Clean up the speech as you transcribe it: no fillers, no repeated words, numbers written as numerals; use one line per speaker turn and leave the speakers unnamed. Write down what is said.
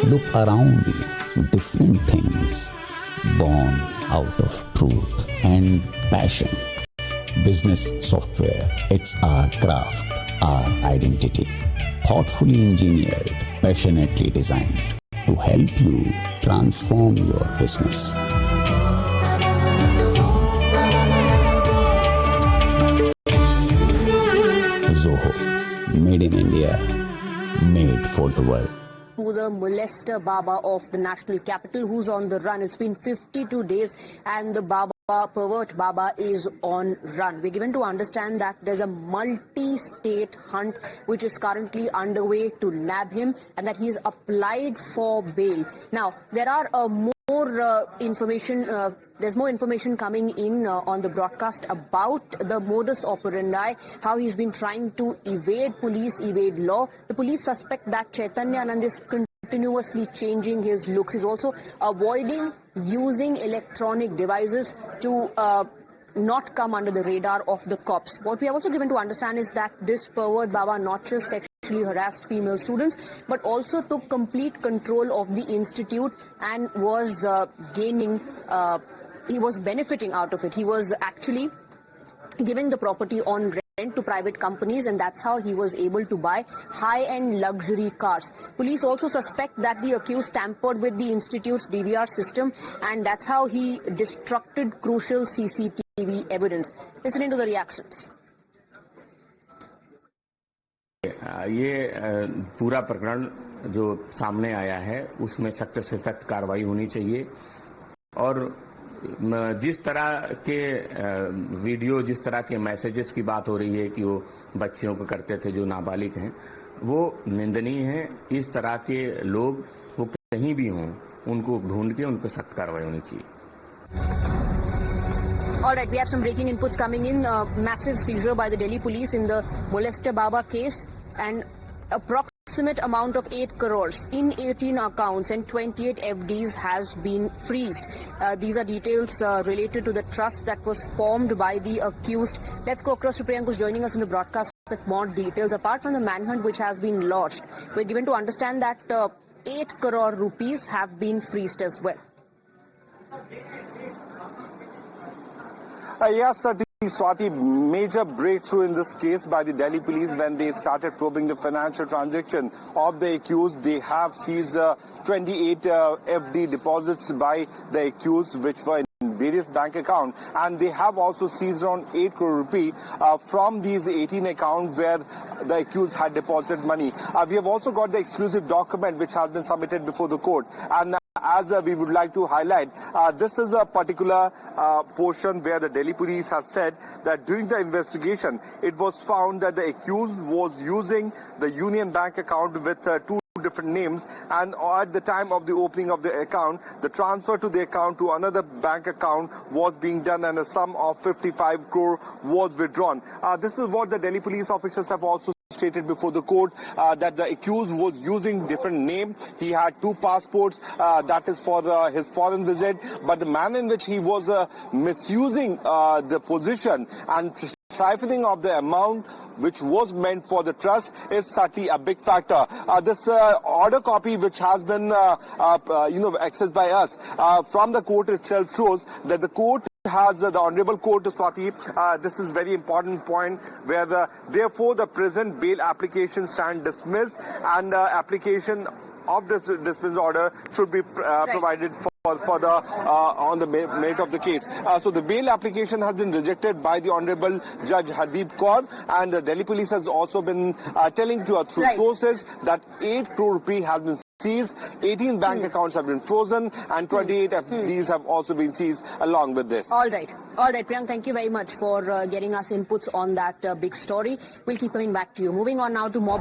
Look around you, different things born out of truth and passion. Business software, it's our craft, our identity. Thoughtfully engineered, passionately designed to help you transform your business. Zoho, made in India, made for the world.
To the molester Baba of the national capital, who's on the run. It's been 52 days and the pervert Baba is on run. We're given to understand that there's a multi-state hunt which is currently underway to nab him and that he's applied for bail. Now, there are more information. There's more information coming in on the broadcast about the modus operandi, how he's been trying to evade police, evade law. The police suspect that Chaitanya Anand is continuously changing his looks. He's also avoiding using electronic devices to not come under the radar of the cops. What we are also given to understand is that this pervert Baba not just sexually harassed female students, but also took complete control of the institute and was he was benefiting out of it. He was actually giving the property on rent to private companies, and that's how he was able to buy high-end luxury cars. Police also suspect that the accused tampered with the institute's DVR system, and that's how he destructed crucial CCTV evidence. Listen into the reactions.
ये पूरा प्रकरण जो सामने आया है उसमें सख्त से सख्त कार्रवाई होनी चाहिए और जिस तरह के वीडियो, जिस तरह के मैसेजेस की बात हो रही है कि वो बच्चियों को करते थे जो नाबालिग हैं, वो निंदनीय है। इस तरह के लोग वो कहीं भी हों, उनको ढूंढ के उन पर सख्त कार्रवाई होनी चाहिए।
All right, we have some breaking inputs coming in. Massive seizure by the Delhi police in the molester Baba case, and approximate amount of 8 crores in 18 accounts and 28 FDs has been freezed. These are details related to the trust that was formed by the accused. Let's go across to Priyank, who's joining us in the broadcast with more details. Apart from the manhunt which has been lodged, we're given to understand that 8 crore rupees have been freezed as well.
Yes, certainly, Swati, major breakthrough in this case by the Delhi police when they started probing the financial transaction of the accused. They have seized 28 FD deposits by the accused, which were in various bank accounts, and they have also seized around 8 crore rupee from these 18 accounts where the accused had deposited money. We have also got the exclusive document which has been submitted before the court, and as we would like to highlight, this is a particular portion where the Delhi police has said that during the investigation, it was found that the accused was using the Union Bank account with two different names, and at the time of the opening of the account, the transfer to the account to another bank account was being done and a sum of 55 crore was withdrawn. This is what the Delhi police officers have also stated before the court, that the accused was using different names. He had 2 passports, that is for his foreign visit, but the manner in which he was misusing the position and siphoning of the amount which was meant for the trust is certainly a big factor. This order copy which has been accessed by us from the court itself shows that the court has the Honorable Court, Swati, this is very important point where therefore the present bail application stand dismissed and application of this dismissal order should be provided for the on the merit of the case. So the bail application has been rejected by the Honorable Judge Hardeep Kaur, and the Delhi police has also been telling to through sources that 8 crore rupee has been seized, 18 bank accounts have been frozen, and 28 FDs have also been seized along with this.
All right, Priyank, thank you very much for getting us inputs on that big story. We'll keep coming back to you. Moving on now to more